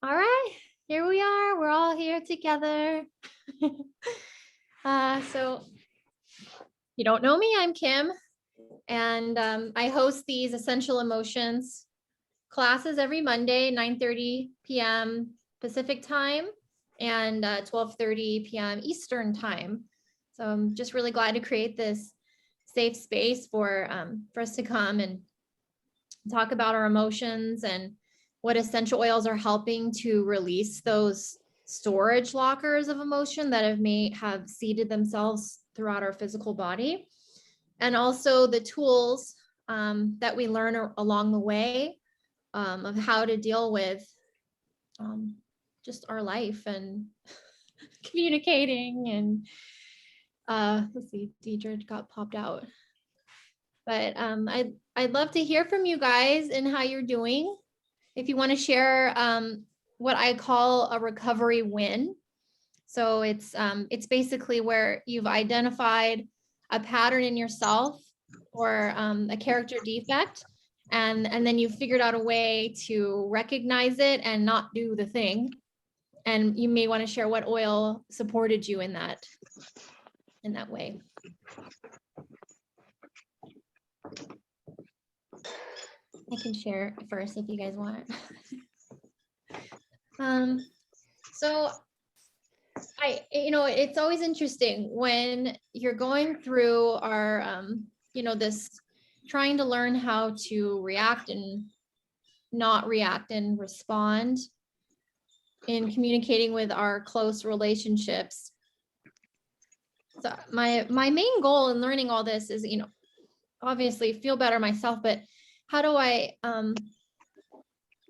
All right, here we are. We're all here together. So you don't know me, I'm Kim, and I host these Essential Emotions classes every Monday, 9:30 p.m. Pacific time and 12:30 p.m. Eastern time. So I'm just really glad to create this safe space for us to come and talk about our emotions and what essential oils are helping to release those storage lockers of emotion that may have seeded themselves throughout our physical body, and also the tools that we learn along the way of how to deal with just our life and communicating. And let's see, Deidre got popped out. But I'd love to hear from you guys and how you're doing. If you want to share what I call a recovery win. So it's basically where you've identified a pattern in yourself or a character defect, and then you figured out a way to recognize it and not do the thing. And you may want to share what oil supported you in that way. I can share first if you guys want. So it's always interesting when you're going through our, this trying to learn how to react and not react and respond in communicating with our close relationships. So my main goal in learning all this is, obviously feel better myself, but how do I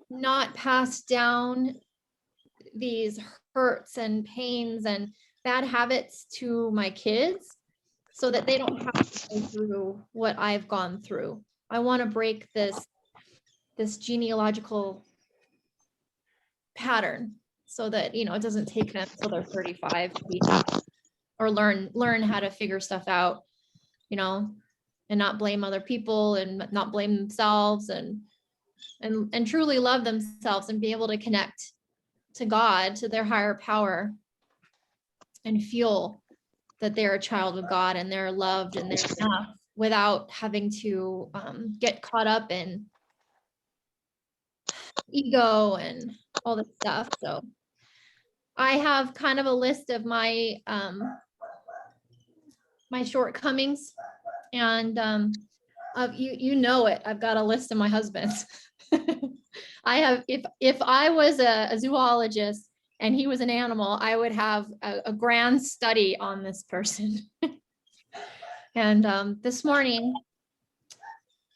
not pass down these hurts and pains and bad habits to my kids so that they don't have to go through what I've gone through. I want to break this genealogical pattern so that, it doesn't take them until they're 35 to be or learn how to figure stuff out, and not blame other people and not blame themselves and truly love themselves and be able to connect to God, to their higher power, and feel that they're a child of God and they're loved and they're enough without having to get caught up in ego and all this stuff. So I have kind of a list of my my shortcomings, and it. I've got a list of my husband's. I have, if I was a zoologist and he was an animal, I would have a grand study on this person. And this morning,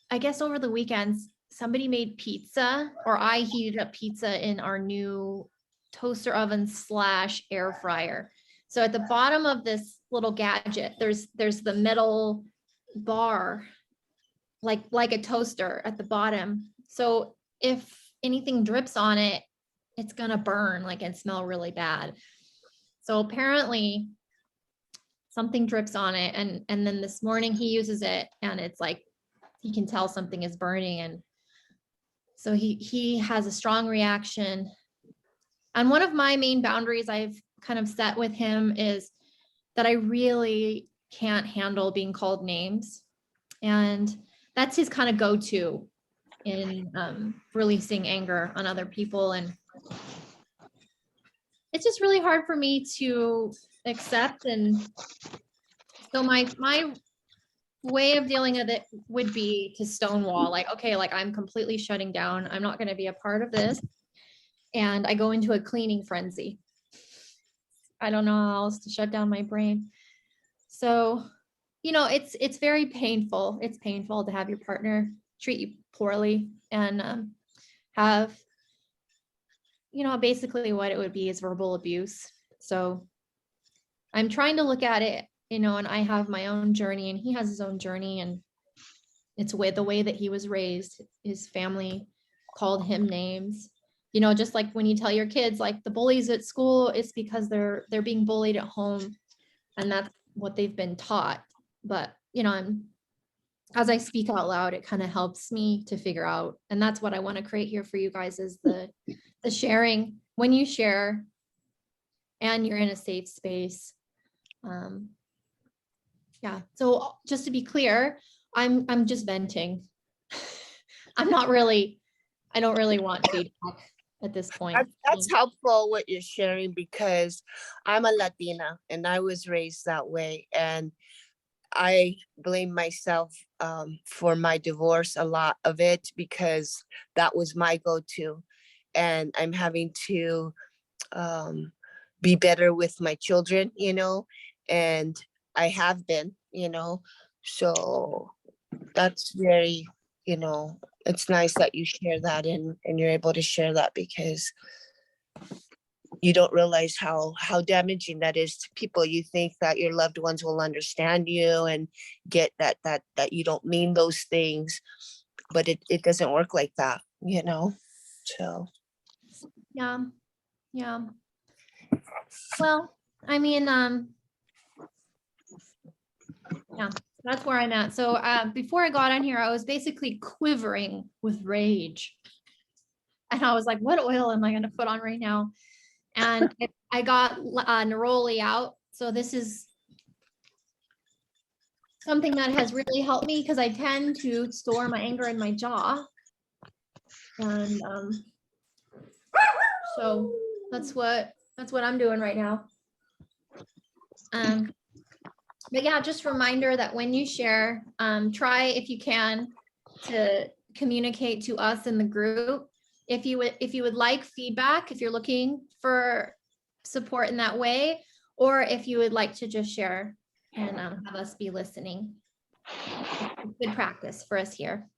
I guess over the weekends, somebody made pizza, or I heated up pizza in our new toaster oven / air fryer. So at the bottom of this little gadget, there's the metal bar, like a toaster at the bottom. So if anything drips on it, it's gonna burn and smell really bad. So apparently something drips on it, and then this morning he uses it and it's like he can tell something is burning, and so he has a strong reaction. And one of my main boundaries I've kind of set with him is that I really can't handle being called names, and that's his kind of go-to in releasing anger on other people. And it's just really hard for me to accept. And so my way of dealing with it would be to stonewall, okay, I'm completely shutting down. I'm not going to be a part of this. And I go into a cleaning frenzy. I don't know how else to shut down my brain. So, it's very painful. It's painful to have your partner treat you poorly and have, basically what it would be is verbal abuse. So I'm trying to look at it, and I have my own journey and he has his own journey, and it's the way that he was raised. His family called him names, just like when you tell your kids, the bullies at school, it's because they're being bullied at home, and that's what they've been taught. But, as I speak out loud, it kind of helps me to figure out, and that's what I want to create here for you guys, is the sharing when you share and you're in a safe space. Yeah, so just to be clear, I'm just venting. I'm not really, I don't really want feedback at this point. That's helpful what you're sharing, because I'm a Latina and I was raised that way, and I blame myself for my divorce, a lot of it, because that was my go-to, and I'm having to be better with my children, and I have been, so that's very, it's nice that you share that, and you're able to share that, because you don't realize how damaging that is to people. You think that your loved ones will understand you and get that you don't mean those things, but it doesn't work like that, so. Yeah, yeah. Well, I mean, yeah, that's where I'm at. So before I got on here, I was basically quivering with rage. And I was like, what oil am I going to put on right now? And I got neroli out. So this is something that has really helped me, because I tend to store my anger in my jaw. And so that's what I'm doing right now. But yeah, just a reminder that when you share, try, if you can, to communicate to us in the group. If you would like feedback, if you're looking for support in that way, or if you would like to just share and have us be listening. Good practice for us here.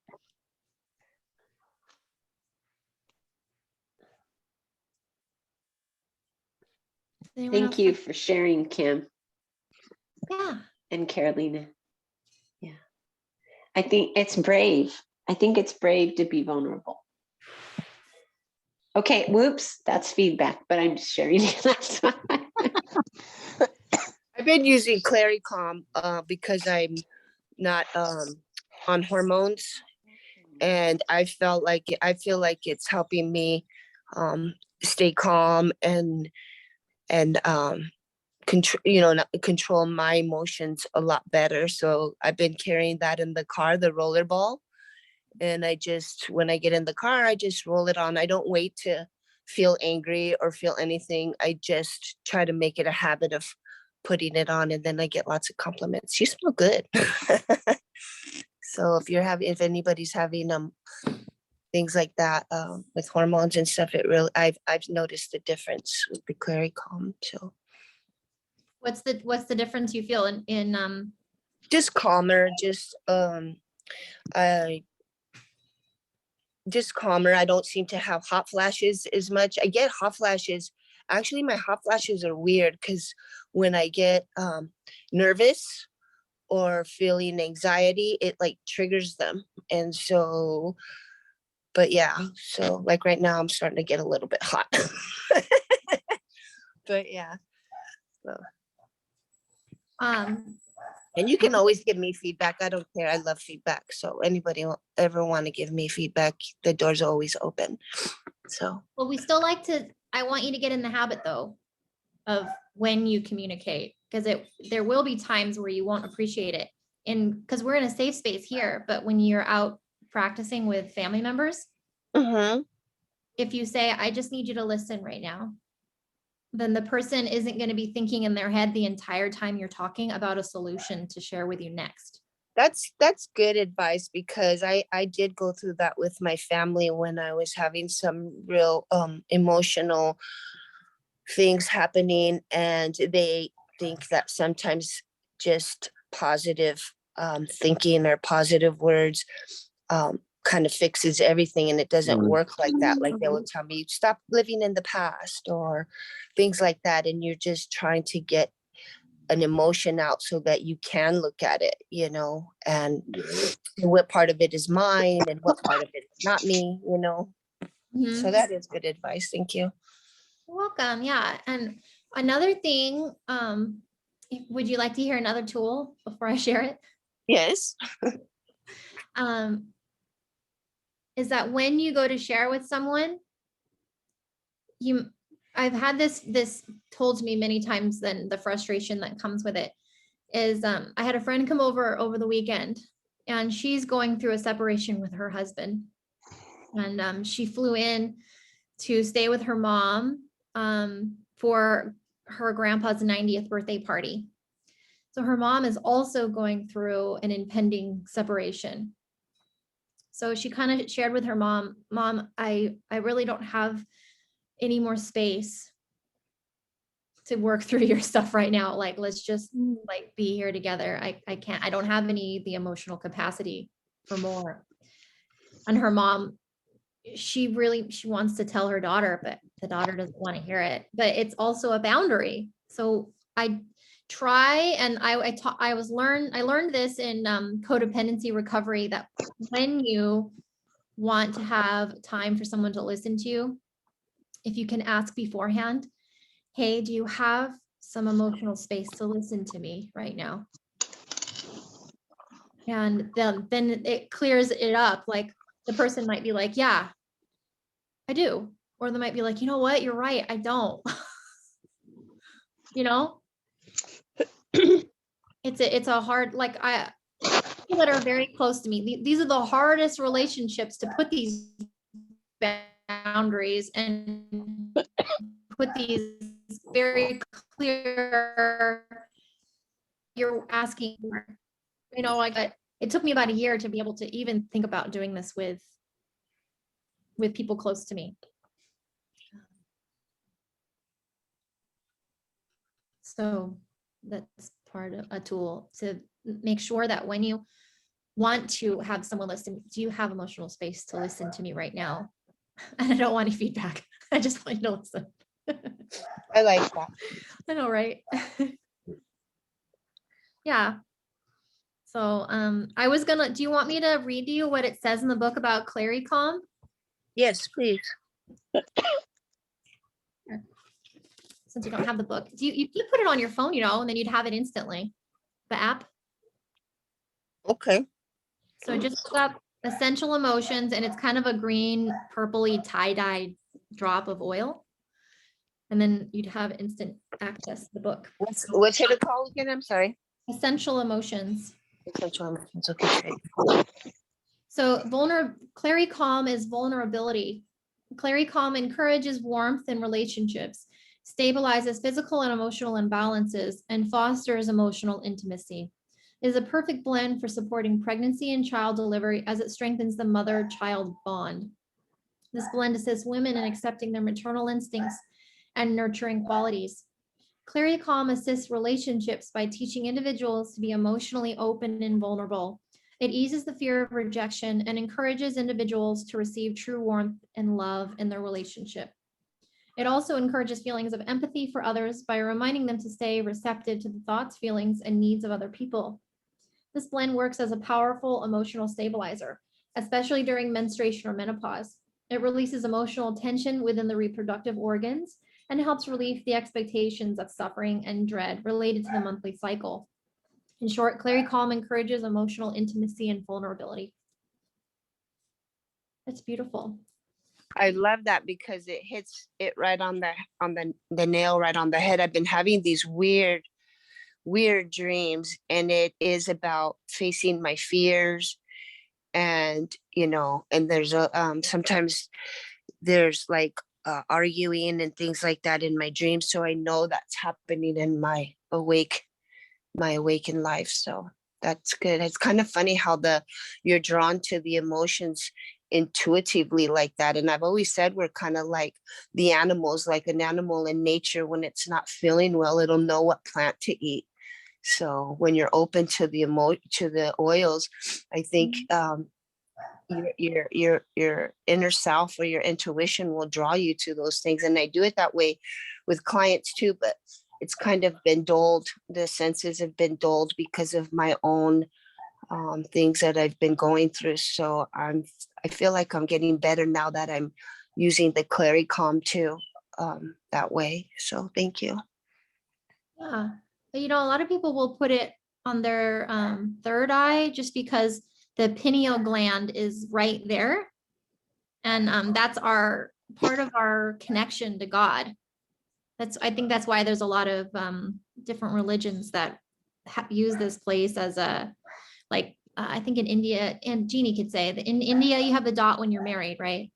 Thank you for sharing, Kim. Yeah. And Carolina. Yeah. I think it's brave. I think it's brave to be vulnerable. Okay, whoops, that's feedback, but I'm just sharing. That's fine. I've been using Claricalm because I'm not on hormones, and I feel like it's helping me stay calm and control my emotions a lot better. So I've been carrying that in the car, the roller ball. And when I get in the car, I just roll it on. I don't wait to feel angry or feel anything. I just try to make it a habit of putting it on, and then I get lots of compliments. You smell good. So if anybody's having things like that with hormones and stuff, I've noticed the difference with the Claricalm. So what's the difference you feel in just calmer, just calmer. I don't seem to have hot flashes as much. I get hot flashes. Actually, my hot flashes are weird, because when I get nervous or feeling anxiety, it like triggers them. And so, but yeah, so like right now I'm starting to get a little bit hot. But yeah. So. And you can always give me feedback. I don't care. I love feedback. So anybody ever want to give me feedback, the door's always open. So. Well, I want you to get in the habit, though, of when you communicate, because there will be times where you won't appreciate it. And because we're in a safe space here, but when you're out practicing with family members, if you say, I just need you to listen right now, then the person isn't going to be thinking in their head the entire time you're talking about a solution to share with you next. That's good advice, because I did go through that with my family when I was having some real emotional things happening, and they think that sometimes just positive thinking or positive words kind of fixes everything, and it doesn't work like that. Like they will tell me, stop living in the past or things like that, and you're just trying to get an emotion out so that you can look at it, and what part of it is mine and what part of it is not me, So that is good advice. Thank you. You're welcome. Yeah. And another thing, would you like to hear another tool before I share it? Yes. Is that when you go to share with someone, I've had this told to me many times, then the frustration that comes with it is, I had a friend come over the weekend, and she's going through a separation with her husband. And she flew in to stay with her mom for her grandpa's 90th birthday party. So her mom is also going through an impending separation. So she kind of shared with her mom, I really don't have any more space to work through your stuff right now. Like, let's just like be here together. I can't, I don't have the emotional capacity for more. And her mom, she wants to tell her daughter, but the daughter doesn't want to hear it. But it's also a boundary. So I try, and I learned this in codependency recovery, that when you want to have time for someone to listen to you, if you can ask beforehand, hey, do you have some emotional space to listen to me right now? And then it clears it up. Like, the person might be like, yeah, I do. Or they might be like, you know what, you're right, I don't. You know, it's a hard, like, people that are very close to me, these are the hardest relationships to put these boundaries and put these very clear, you're asking for, you know, like, it took me about a year to be able to even think about doing this with people close to me. So that's part of a tool to make sure that when you want to have someone listen, do you have emotional space to listen to me right now? And I don't want any feedback. I just want you to listen. I like that. I know, right? Yeah. So I was gonna, do you want me to read you what it says in the book about Clarycalm? Yes, please. Since you don't have the book, you could put it on your phone, you know, and then you'd have it instantly, the app. Okay. So just look up essential emotions, and it's kind of a green, purpley tie-dye drop of oil. And then you'd have instant access to the book. What's it called again? I'm sorry. Essential emotions. Essential emotions. Okay. Great. So Clarycalm is vulnerability. Clarycalm encourages warmth in relationships, stabilizes physical and emotional imbalances, and fosters emotional intimacy. It is a perfect blend for supporting pregnancy and child delivery, as it strengthens the mother-child bond. This blend assists women in accepting their maternal instincts and nurturing qualities. Clarycalm assists relationships by teaching individuals to be emotionally open and vulnerable. It eases the fear of rejection and encourages individuals to receive true warmth and love in their relationship. It also encourages feelings of empathy for others by reminding them to stay receptive to the thoughts, feelings, and needs of other people. This blend works as a powerful emotional stabilizer, especially during menstruation or menopause. It releases emotional tension within the reproductive organs and helps relieve the expectations of suffering and dread related to the monthly cycle. In short, Clarycalm encourages emotional intimacy and vulnerability. It's beautiful. I love that because it hits it right on the nail right on the head. I've been having these weird dreams, and it is about facing my fears. And and there's sometimes there's like arguing and things like that in my dreams, so I know that's happening in my awakened life. So that's good. It's kind of funny how you're drawn to the emotions intuitively like that. And I've always said we're kind of like the animals, like an animal in nature. When it's not feeling well, it'll know what plant to eat. So when you're open to the oils, I think your inner self or your intuition will draw you to those things. And I do it that way with clients too, but it's kind of been dulled. The senses have been dulled because of my own things that I've been going through. So I feel like I'm getting better now that I'm using the Clarycalm too, that way. So thank you. Yeah. But, a lot of people will put it on their third eye just because the pineal gland is right there. And that's part of our connection to God. I think that's why there's a lot of different religions that use this place as a, like, I think in India, and Jeannie could say that in India, you have the dot when you're married, right?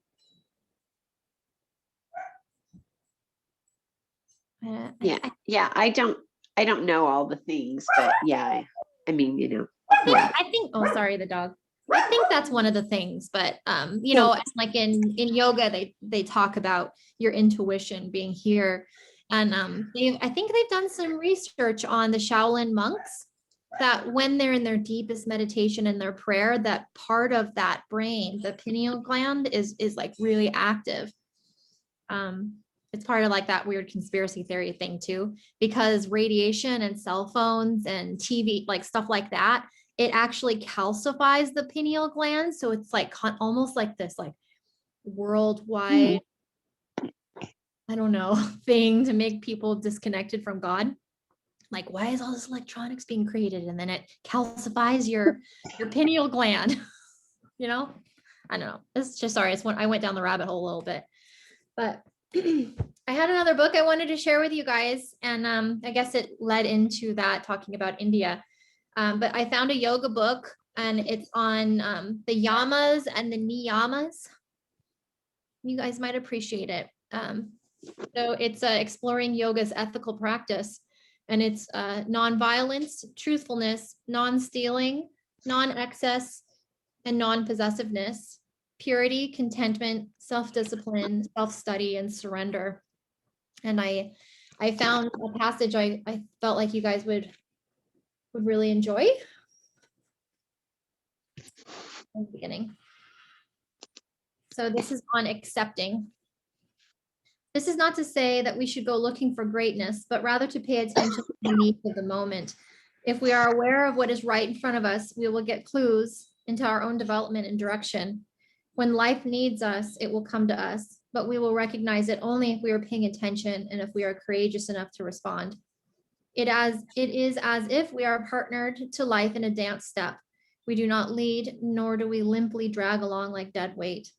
Yeah, yeah. I don't know all the things, but yeah, I mean, yeah. I think, oh, sorry, the dog. I think that's one of the things, but you know, like in yoga, they talk about your intuition being here. And I think they've done some research on the Shaolin monks, that when they're in their deepest meditation and their prayer, that part of that brain, the pineal gland, is like really active. It's part of like that weird conspiracy theory thing too, because radiation and cell phones and TV, like stuff like that, it actually calcifies the pineal gland. So it's like almost like this like worldwide, I don't know, thing to make people disconnected from God. Like, why is all this electronics being created? And then it calcifies your pineal gland, you know? I don't know. It's just, sorry, it's when I went down the rabbit hole a little bit. But I had another book I wanted to share with you guys. And I guess it led into that, talking about India. But I found a yoga book, and it's on the yamas and the niyamas. You guys might appreciate it. So it's exploring yoga's ethical practice. And it's non-violence, truthfulness, non-stealing, non-excess, and non-possessiveness, purity, contentment, self-discipline, self-study, and surrender. And I found a passage I felt like you guys would really enjoy. In the beginning. So this is on accepting. This is not to say that we should go looking for greatness, but rather to pay attention to the needs of the moment. If we are aware of what is right in front of us, we will get clues into our own development and direction. When life needs us, it will come to us, but we will recognize it only if we are paying attention and if we are courageous enough to respond. It is as if we are partnered to life in a dance step. We do not lead, nor do we limply drag along like dead weight.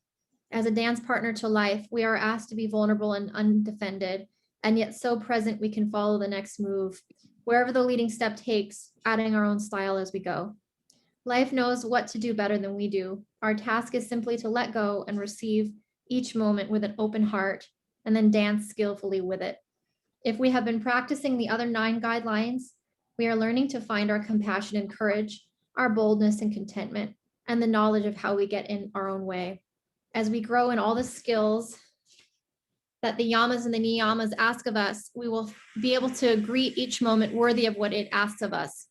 As a dance partner to life, we are asked to be vulnerable and undefended, and yet so present we can follow the next move, wherever the leading step takes, adding our own style as we go. Life knows what to do better than we do. Our task is simply to let go and receive each moment with an open heart, and then dance skillfully with it. If we have been practicing the other 9 guidelines, we are learning to find our compassion and courage, our boldness and contentment, and the knowledge of how we get in our own way. As we grow in all the skills that the yamas and the niyamas ask of us, we will be able to greet each moment worthy of what it asks of us.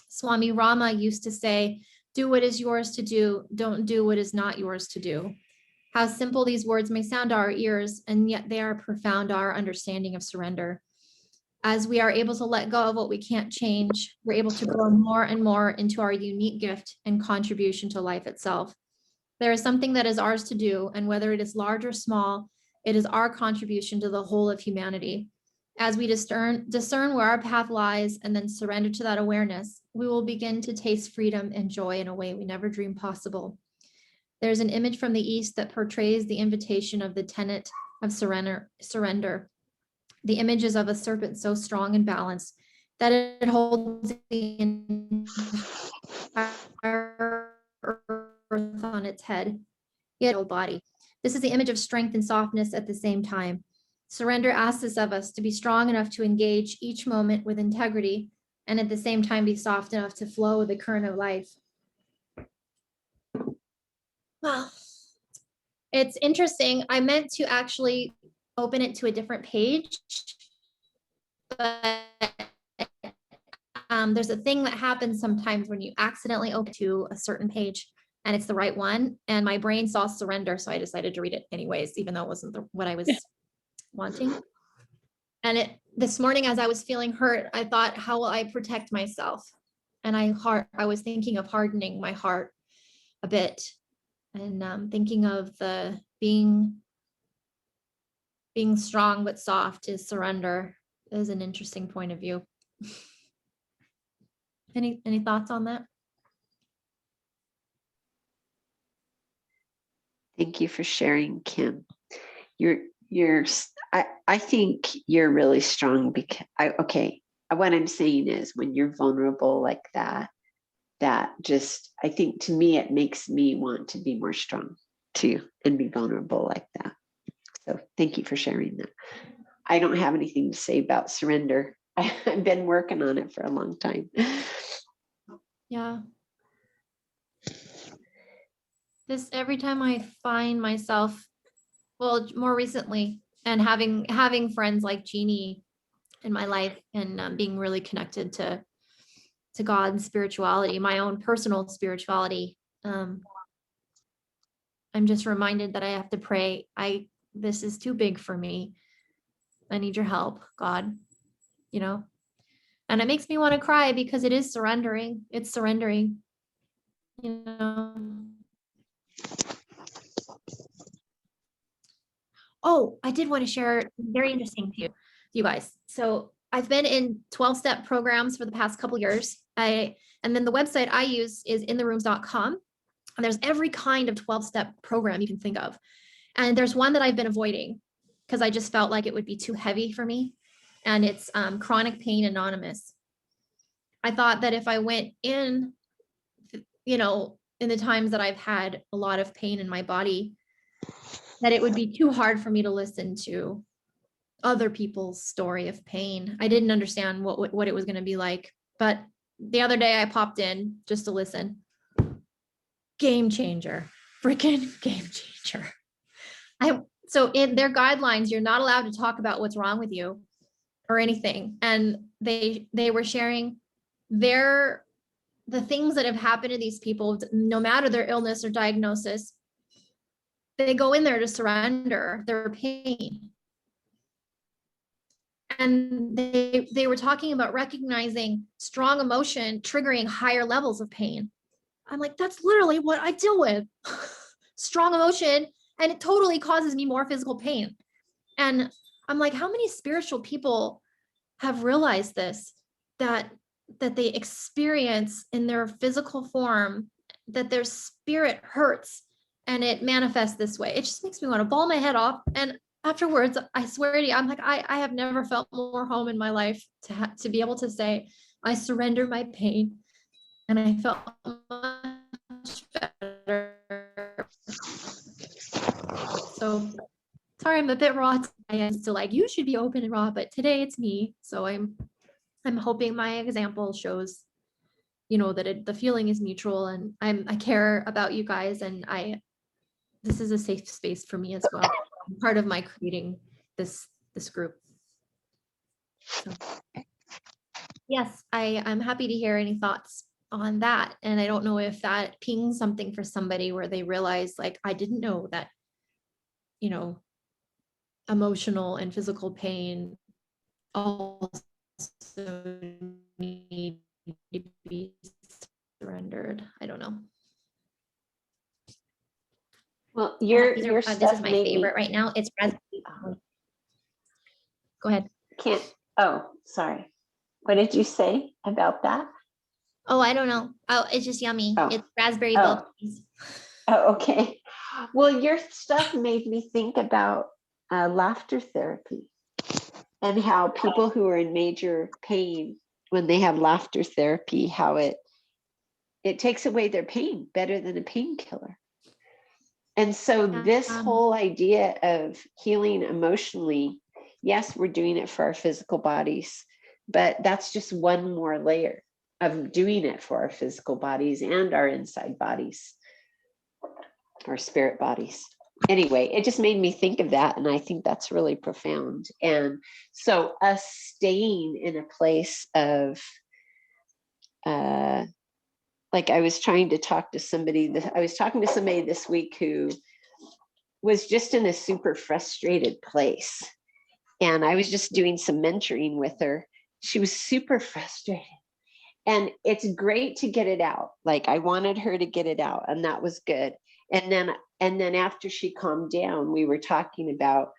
Swami Rama used to say, "Do what is yours to do, don't do what is not yours to do." How simple these words may sound to our ears, and yet they are profound to our understanding of surrender. As we are able to let go of what we can't change, we're able to grow more and more into our unique gift and contribution to life itself. There is something that is ours to do, and whether it is large or small, it is our contribution to the whole of humanity. As we discern where our path lies and then surrender to that awareness, we will begin to taste freedom and joy in a way we never dreamed possible. There's an image from the East that portrays the invitation of the tenet of surrender. The image is of a serpent so strong and balanced that it holds the entire earth on its head, yet no body. This is the image of strength and softness at the same time. Surrender asks us of us to be strong enough to engage each moment with integrity, and at the same time be soft enough to flow with the current of life. Well, it's interesting. I meant to actually open it to a different page, but there's a thing that happens sometimes when you accidentally open to a certain page and it's the right one, and my brain saw surrender, so I decided to read it anyways, even though it wasn't what I was wanting. And this morning, as I was feeling hurt, I thought, how will I protect myself? And I was thinking of hardening my heart a bit, and thinking of the being strong but soft is surrender is an interesting point of view. Any thoughts on that? Thank you for sharing, Kim. I think you're really strong because what I'm saying is when you're vulnerable like that, I think to me, it makes me want to be more strong too and be vulnerable like that. So thank you for sharing that. I don't have anything to say about surrender. I've been working on it for a long time. Yeah. This every time I find myself, well, more recently, and having friends like Jeannie in my life, and being really connected to God's spirituality, my own personal spirituality. I'm just reminded that I have to pray. This is too big for me. I need your help, God. You know, and it makes me want to cry because it is surrendering. It's surrendering. You know. Oh, I did want to share very interesting to you guys. So I've been in 12-step programs for the past couple years. And then the website I use is intherooms.com. And there's every kind of 12-step program you can think of. And there's one that I've been avoiding because I just felt like it would be too heavy for me. And it's Chronic Pain Anonymous. I thought that if I went in, in the times that I've had a lot of pain in my body, that it would be too hard for me to listen to other people's story of pain. I didn't understand what it was going to be like. But the other day I popped in just to listen. Game changer, freaking game changer. So in their guidelines, you're not allowed to talk about what's wrong with you or anything. And they were sharing the things that have happened to these people, no matter their illness or diagnosis. They go in there to surrender their pain. And they were talking about recognizing strong emotion triggering higher levels of pain. I'm like, that's literally what I deal with. Strong emotion, and it totally causes me more physical pain. And I'm like, how many spiritual people have realized this, that they experience in their physical form, that their spirit hurts and it manifests this way? It just makes me want to ball my head off. And afterwards, I swear to you, I'm like, I have never felt more home in my life to be able to say, I surrender my pain. And I felt much better. So sorry, I'm a bit raw. I am still like, you should be open and raw, but today it's me. So I'm hoping my example shows, that the feeling is mutual, and I care about you guys, and this is a safe space for me as well. Part of my creating this group. So, yes, I'm happy to hear any thoughts on that. And I don't know if that pings something for somebody where they realize, like, I didn't know that, emotional and physical pain also need to be surrendered. I don't know. Well, your this stuff is my made favorite right now. It's raspberry. Go ahead. Sorry. What did you say about that? Oh, I don't know. Oh, it's just yummy. Oh. It's raspberry Oh. built cheese. Oh, okay. Well, your stuff made me think about laughter therapy and how people who are in major pain, when they have laughter therapy, how it takes away their pain better than a painkiller. And so this whole idea of healing emotionally, yes, we're doing it for our physical bodies, but that's just one more layer of doing it for our physical bodies and our inside bodies, our spirit bodies. Anyway, it just made me think of that. And I think that's really profound. And so us staying in a place of, like I was trying to talk to somebody, I was talking to somebody this week who was just in a super frustrated place. And I was just doing some mentoring with her. She was super frustrated. And it's great to get it out. Like I wanted her to get it out, and that was good. And then after she calmed down, we were talking about,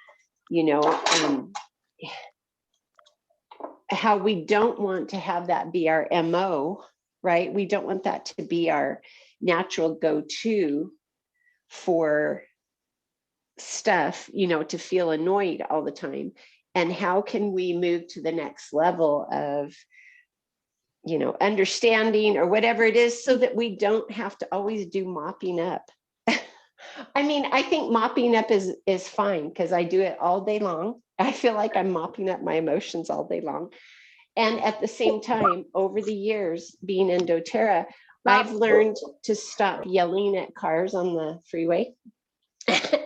how we don't want to have that be our MO, right? We don't want that to be our natural go-to for stuff, to feel annoyed all the time? And how can we move to the next level of, understanding or whatever it is, so that we don't have to always do mopping up? I mean, I think mopping up is fine because I do it all day long. I feel like I'm mopping up my emotions all day long. And at the same time, over the years being in doTERRA, I've learned to stop yelling at cars on the freeway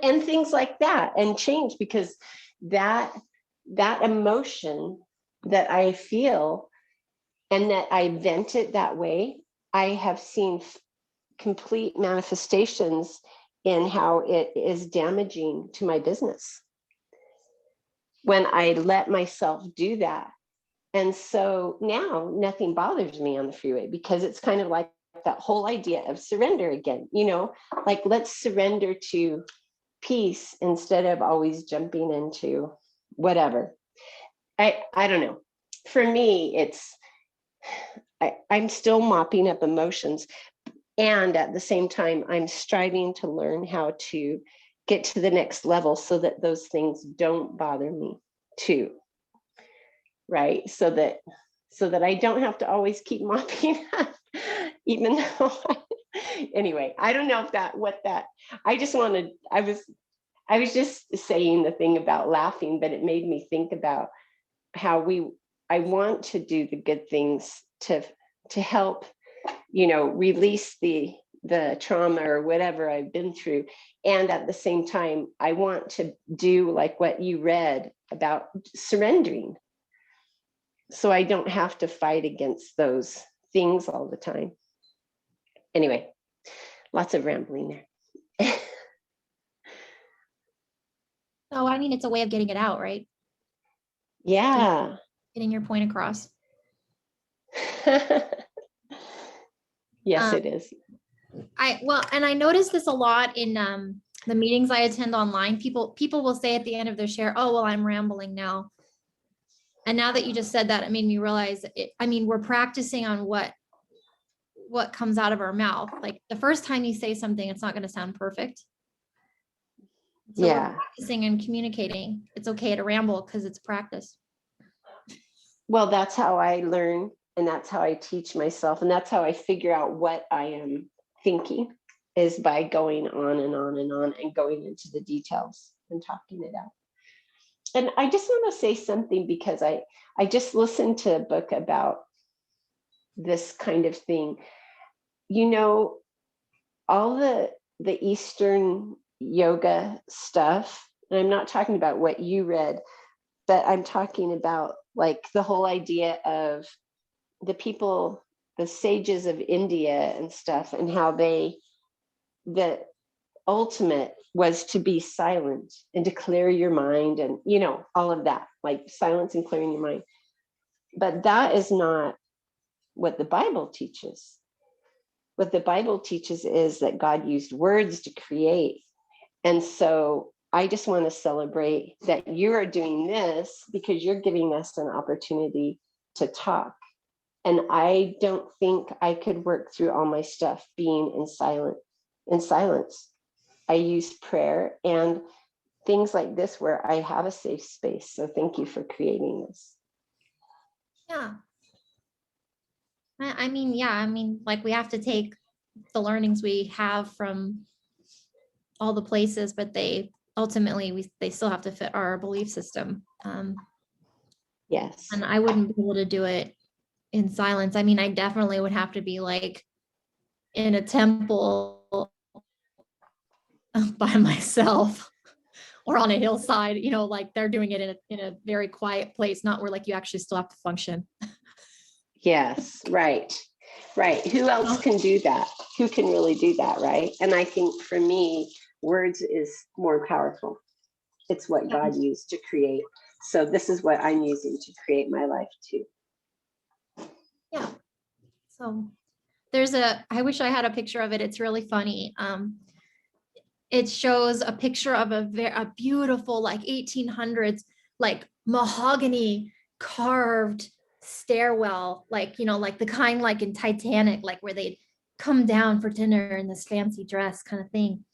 and things like that, and change, because that emotion that I feel and that I vent it that way, I have seen complete manifestations in how it is damaging to my business when I let myself do that. And so now nothing bothers me on the freeway, because it's kind of like that whole idea of surrender again, like let's surrender to peace instead of always jumping into whatever. I don't know. For me, I'm still mopping up emotions. And at the same time, I'm striving to learn how to get to the next level so that those things don't bother me too. Right? So that I don't have to always keep mopping up, even though anyway, I don't know I was just saying the thing about laughing, but it made me think about how I want to do the good things to help, release the trauma or whatever I've been through. And at the same time, I want to do like what you read about surrendering, so I don't have to fight against those things all the time. Anyway, lots of rambling there. Oh, I mean, it's a way of getting it out, right? Yeah. Getting your point across. Yes, it is. And I noticed this a lot in the meetings I attend online. People will say at the end of their share, "Oh, well, I'm rambling now." And now that you just said that, it made me realize we're practicing on what comes out of our mouth. Like the first time you say something, it's not going to sound perfect. So Yeah. we're practicing and communicating. It's okay to ramble because it's practice. Well, that's how I learn, and that's how I teach myself, and that's how I figure out what I am thinking, is by going on and on and on and going into the details and talking it out. And I just want to say something, because I just listened to a book about this kind of thing. All the Eastern yoga stuff, and I'm not talking about what you read, but I'm talking about like the whole idea of the people, the sages of India and stuff, and how the ultimate was to be silent and to clear your mind, and all of that, like silence and clearing your mind. But that is not what the Bible teaches. What the Bible teaches is that God used words to create. And so I just want to celebrate that you are doing this, because you're giving us an opportunity to talk. And I don't think I could work through all my stuff being in silence. I use prayer and things like this where I have a safe space. So thank you for creating this. Yeah. Like we have to take the learnings we have from all the places, but they still have to fit our belief system. Yes. And I wouldn't be able to do it in silence. I mean, I definitely would have to be like in a temple by myself or on a hillside, like they're doing it in a very quiet place, not where like you actually still have to function. Yes, right. Who else can do that? Who can really do that, right? And I think for me, words is more powerful. It's what God used to create. So this is what I'm using to create my life too. Yeah. So I wish I had a picture of it. It's really funny. It shows a picture of a beautiful, like 1800s, like mahogany carved stairwell, like, like the kind like in Titanic, like where they'd come down for dinner in this fancy dress kind of thing.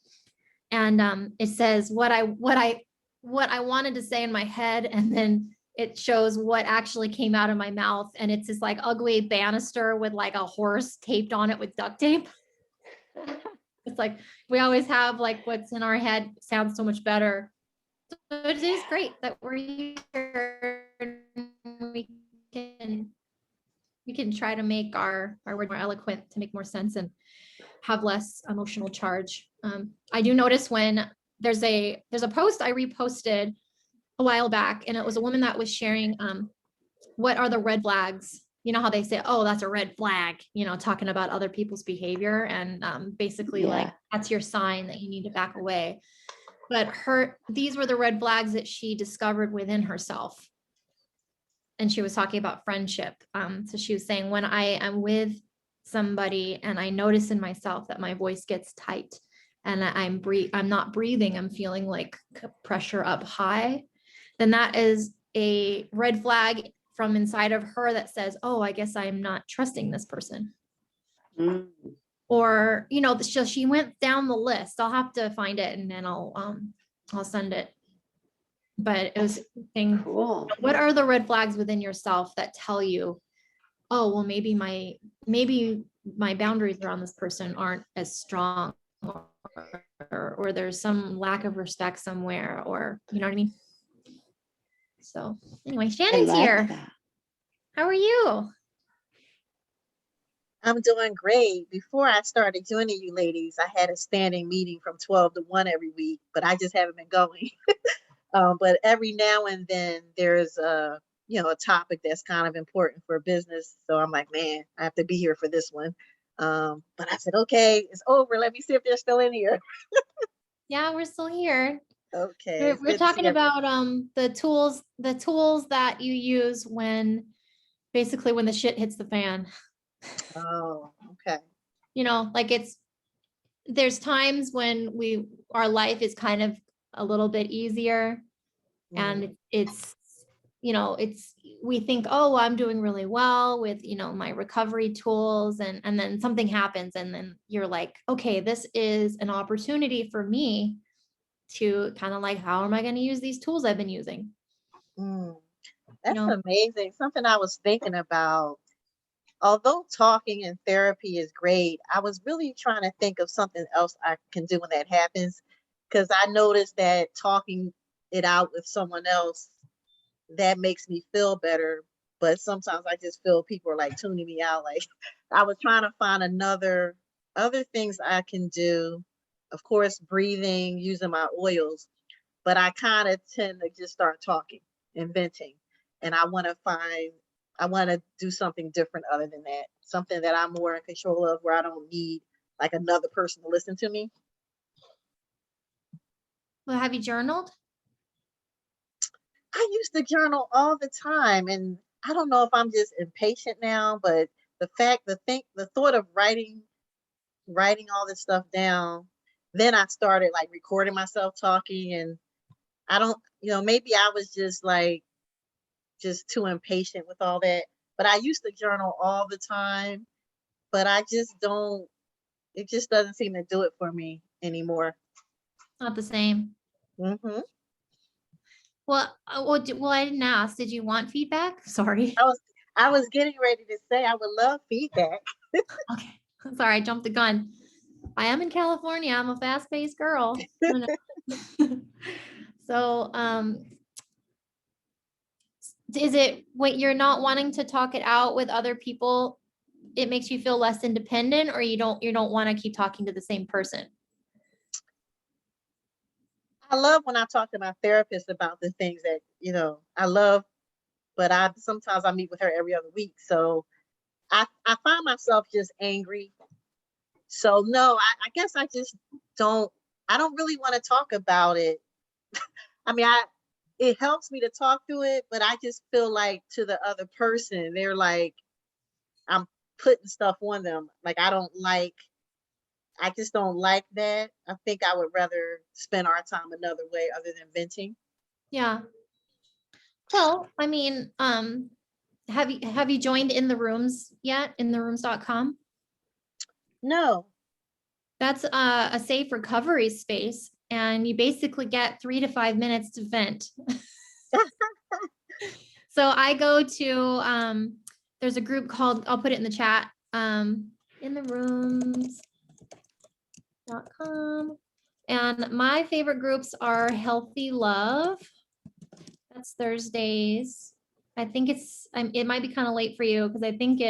And it says what I wanted to say in my head, and then it shows what actually came out of my mouth. And it's this like ugly banister with like a horse taped on it with duct tape. It's like we always have like what's in our head sounds so much better. So it is great that we're here. We can try to make our word more eloquent to make more sense and have less emotional charge. I do notice when there's a post I reposted a while back, and it was a woman that was sharing what are the red flags. You know how they say, oh, that's a red flag, talking about other people's behavior, and basically like that's your sign that you need to back away. But these were the red flags that she discovered within herself. And she was talking about friendship. So she was saying, when I am with somebody and I notice in myself that my voice gets tight and I'm not breathing, I'm feeling like pressure up high, then that is a red flag from inside of her that says, oh, I guess I'm not trusting this person. Mm. Or, so she went down the list. I'll have to find it and then I'll send it. But it was saying, Cool. what are the red flags within yourself that tell you, oh, well, maybe my boundaries around this person aren't as strong, or there's some lack of respect somewhere, or you know what I mean? So anyway, Shannon's here. That. How are you? I'm doing great. Before I started joining you ladies, I had a standing meeting from 12 to 1 every week, but I just haven't been going. But every now and then there's a topic that's kind of important for business. So I'm like, man, I have to be here for this one. But I said, okay, it's over. Let me see if they're still in here. Yeah, we're still here. Okay. We're talking about the tools that you use when the shit hits the fan. Oh, okay. Like there's times when our life is kind of a little bit easier, and we think, oh, I'm doing really well with my recovery tools, and then something happens, and then you're like, okay, this is an opportunity for me to kind of like, how am I going to use these tools I've been using? That's amazing. Something I was thinking about. Although talking and therapy is great, I was really trying to think of something else I can do when that happens. Because I noticed that talking it out with someone else, that makes me feel better. But sometimes I just feel people are like tuning me out. Like I was trying to find other things I can do. Of course, breathing, using my oils, but I kind of tend to just start talking and venting. And I want to do something different other than that. Something that I'm more in control of, where I don't need like another person to listen to me. Well, have you journaled? I used to journal all the time, and I don't know if I'm just impatient now, but the thought of writing all this stuff down, then I started like recording myself talking, and I don't, maybe I was just too impatient with all that. But I used to journal all the time, but it just doesn't seem to do it for me anymore. Not the same. Mm-hmm. Well, I didn't ask. Did you want feedback? Sorry. I was getting ready to say I would love feedback. Okay. Sorry, I jumped the gun. I am in California. I'm a fast-paced girl. So, is it what you're not wanting to talk it out with other people? It makes you feel less independent, or you don't want to keep talking to the same person? I love when I talk to my therapist about the things that, I love, but sometimes I meet with her every other week. So I find myself just angry. So no, I guess I just don't really want to talk about it. I mean, it helps me to talk through it, but I just feel like to the other person, they're like, I'm putting stuff on them. Like, I just don't like that. I think I would rather spend our time another way other than venting. Yeah. Well, I mean, have you joined In the Rooms yet? InTheRooms.com? No. That's a safe recovery space. and you basically get 3 to 5 minutes to vent. So I go to, there's a group called, I'll put it in the chat, in the rooms.com. And my favorite groups are Healthy Love. That's Thursdays. I think it might be kind of late for you because I think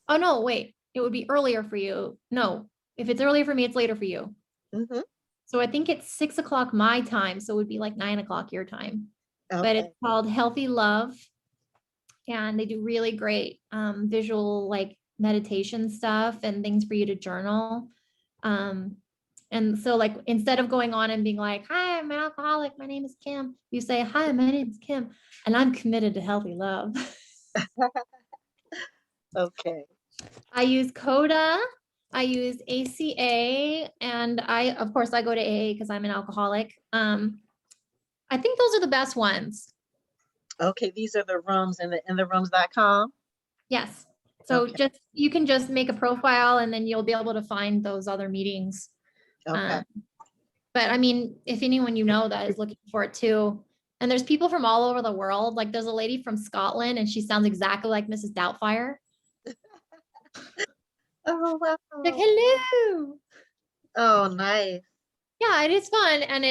oh no, wait, it would be earlier for you. No, if it's earlier for me, it's later for you. Mhm. So I think it's 6 o'clock my time. So it would be like 9 o'clock your time. But Okay. it's called Healthy Love. And they do really great visual like meditation stuff and things for you to journal. And so like instead of going on and being like, hi, I'm an alcoholic, my name is Kim, you say, hi, my name is Kim, and I'm committed to healthy love. Okay. I use Coda, I use ACA, and of course I go to AA because I'm an alcoholic. I think those are the best ones. Okay. These are the rooms in the rooms.com. Yes. So Okay. you can just make a profile and then you'll be able to find those other meetings. Okay. But I mean, if anyone you know that is looking for it too, and there's people from all over the world, like there's a lady from Scotland and she sounds exactly like Mrs. Doubtfire. Oh, wow. Like, hello. Oh, nice. Yeah, it is fun. And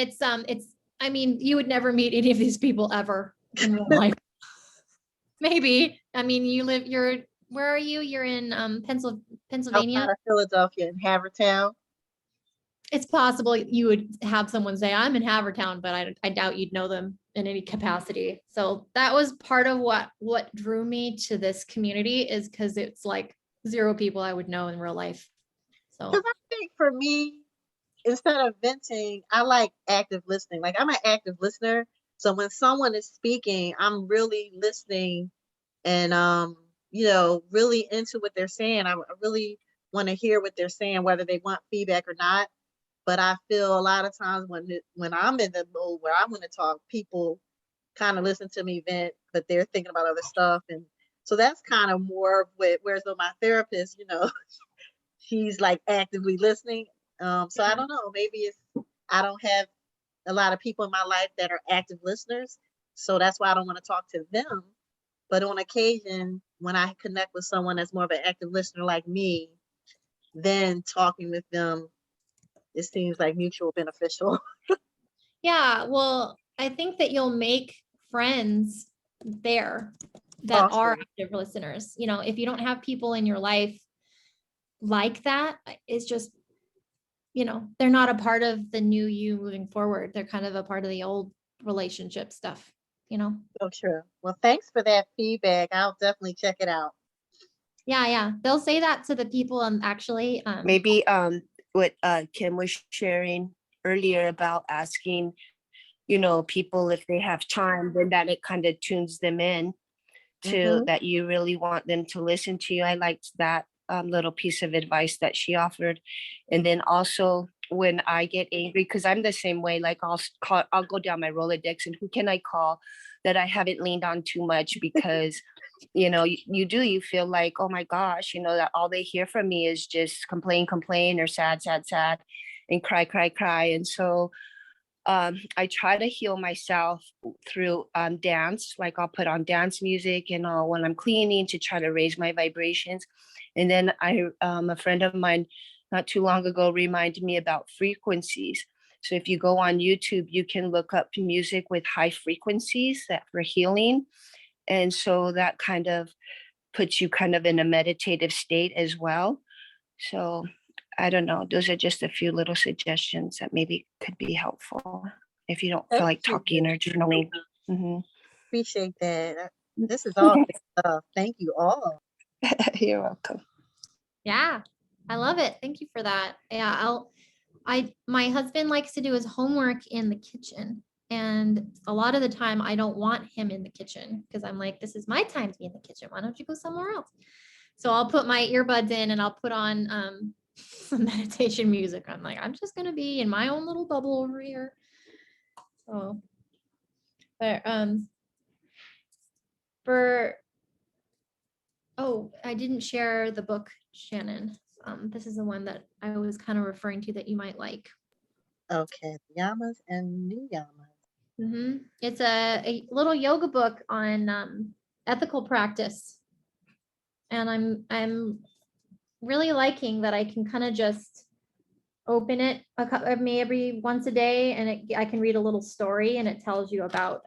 I mean, you would never meet any of these people ever in real life. Maybe. I mean, where are you? You're in Pennsylvania. Outside of Philadelphia in Havertown. It's possible you would have someone say, I'm in Havertown, but I doubt you'd know them in any capacity. So that was part of what drew me to this community, is because it's like 0 people I would know in real life. So Because I think for me, instead of venting, I like active listening. Like I'm an active listener. So when someone is speaking, I'm really listening and really into what they're saying. I really want to hear what they're saying, whether they want feedback or not. But I feel a lot of times when I'm in the mode where I want to talk, people kind of listen to me vent, but they're thinking about other stuff. And so that's kind of more of whereas though my therapist, she's like actively listening. So I don't know, maybe I don't have a lot of people in my life that are active listeners. So that's why I don't want to talk to them. But on occasion, when I connect with someone that's more of an active listener like me, then talking with them, it seems like mutual beneficial. yeah, well, I think that you'll make friends there that are Awesome. active listeners. If you don't have people in your life like that, it's just, they're not a part of the new you moving forward. They're kind of a part of the old relationship stuff, So true. Well, thanks for that feedback. I'll definitely check it out. Yeah. They'll say that to the people actually. Maybe what Kim was sharing earlier about asking, people if they have time, then that it kind of tunes them in to Mhm. that you really want them to listen to you. I liked that little piece of advice that she offered. And then also when I get angry, because I'm the same way, like I'll go down my Rolodex and who can I call that I haven't leaned on too much, because you feel like, oh my gosh, that all they hear from me is just complain or sad and cry. And so I try to heal myself through dance. Like I'll put on dance music and all when I'm cleaning to try to raise my vibrations. And then a friend of mine not too long ago reminded me about frequencies. So if you go on YouTube, you can look up music with high frequencies that for healing. And so that kind of puts you kind of in a meditative state as well. So I don't know. Those are just a few little suggestions that maybe could be helpful if you don't feel Thank like talking you. or journaling. Mhm. Appreciate that. This is all good stuff. Thank you all. You're welcome. Yeah, I love it. Thank you for that. Yeah, my husband likes to do his homework in the kitchen. And a lot of the time I don't want him in the kitchen because I'm like, this is my time to be in the kitchen. Why don't you go somewhere else? So I'll put my earbuds in and I'll put on some meditation music. I'm like, I'm just gonna be in my own little bubble over here. So, but I didn't share the book, Shannon. This is the one that I was kind of referring to that you might like. Okay, yamas and niyamas. It's a little yoga book on ethical practice. And I'm really liking that I can kind of just open it maybe every once a day, and I can read a little story, and it tells you about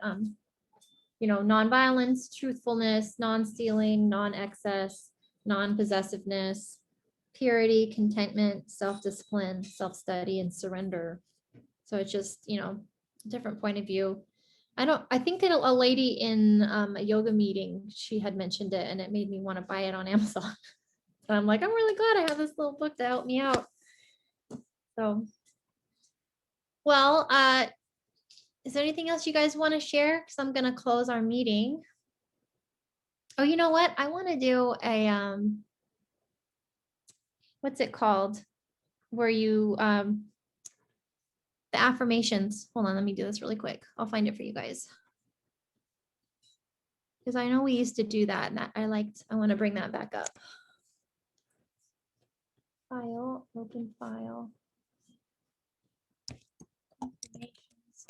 nonviolence, truthfulness, non-stealing, non-excess, non-possessiveness, purity, contentment, self-discipline, self-study, and surrender. So it's just, a different point of view. I think that a lady in a yoga meeting, she had mentioned it, and it made me want to buy it on Amazon. And I'm like, I'm really glad I have this little book to help me out. So, well, is there anything else you guys want to share? Because I'm going to close our meeting. Oh, you know what? I want to do a, what's it called? Where you, the affirmations. Hold on, let me do this really quick. I'll find it for you guys. Because I know we used to do that, and I want to bring that back up. File, open file. Affirmations.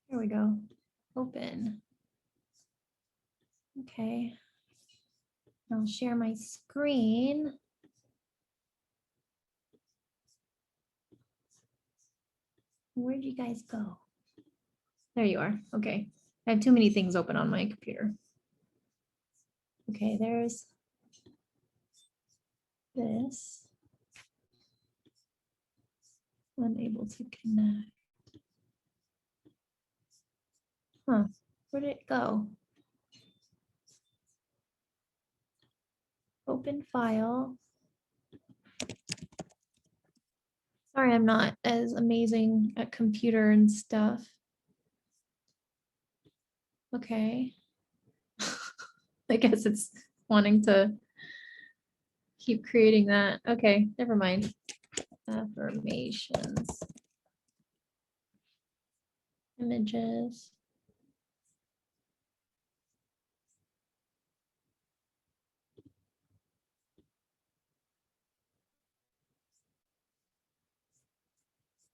Here we go. Open. Okay. I'll share my screen. Where'd you guys go? There you are. Okay. I have too many things open on my computer. Okay, there's this. Unable to connect. Huh, where did it go? Open file. Sorry, I'm not as amazing at computer and stuff. Okay. I guess it's wanting to keep creating that. Okay, never mind. Affirmations. Images.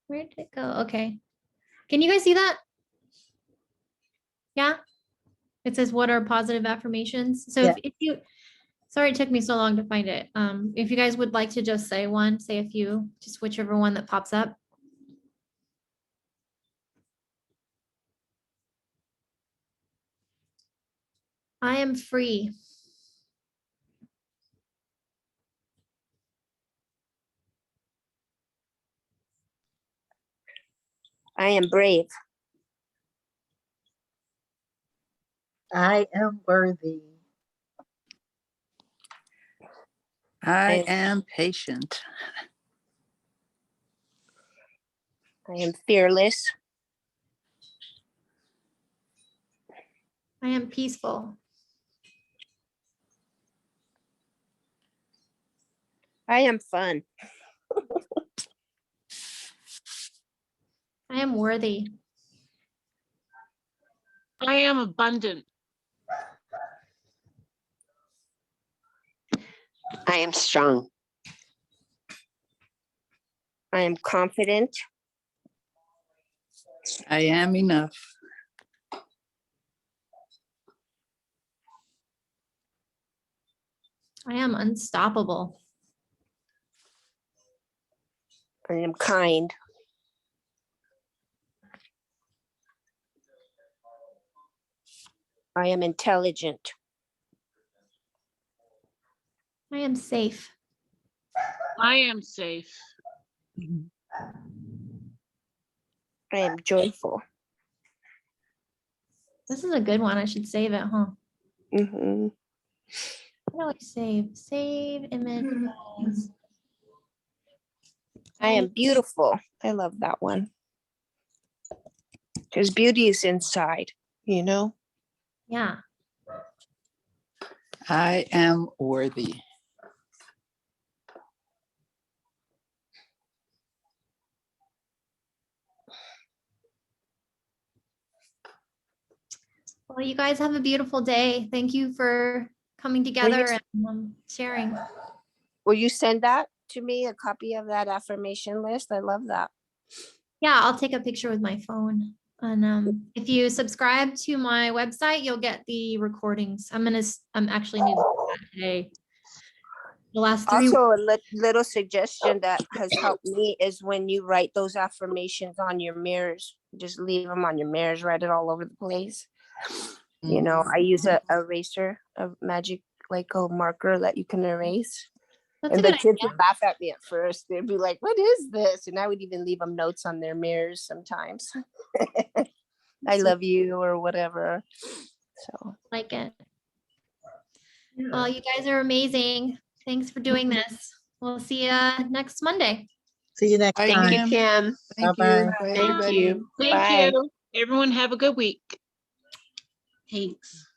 Where did it go? Okay. Can you guys see that? Yeah. It says, what are positive affirmations? So Yeah. if you, sorry it took me so long to find it. If you guys would like to just say one, say a few, just whichever one that pops up. I am free. I am brave. I am worthy. I am patient. I am fearless. I am peaceful. I am fun. I am worthy. I am abundant. I am strong. I am confident. I am enough. I am unstoppable. I am kind. I am intelligent. I am safe. I am safe. I am joyful. This is a good one. I should save it, huh? Mhm. How do I save? Save image. files. I am beautiful. I love that one. Because beauty is inside, you know? Yeah. I am worthy. Well, you guys have a beautiful day. Thank you for coming together and sharing. Will you send that to me a copy of that affirmation list? I love that. Yeah, I'll take a picture with my phone. And if you subscribe to my website, you'll get the recordings. I'm actually new to that today. The last 3 Also, a little suggestion that has helped me is when you write those affirmations on your mirrors, just leave them on your mirrors, write it all over the place. You know, I use a eraser, a magic like a marker that you can erase. That's a And the good kids idea. would laugh at me at first. They'd be like, "What is this?" And I would even leave them notes on their mirrors sometimes. I love you or whatever. So Like it. Well, you guys are amazing. Thanks for doing this. We'll see you next Monday. See you next Bye, Thank time. you, Kim. Kim. Thank you. Bye-bye. Bye, Thank everybody. you. Thank Bye. you. Everyone have a good week. Thanks.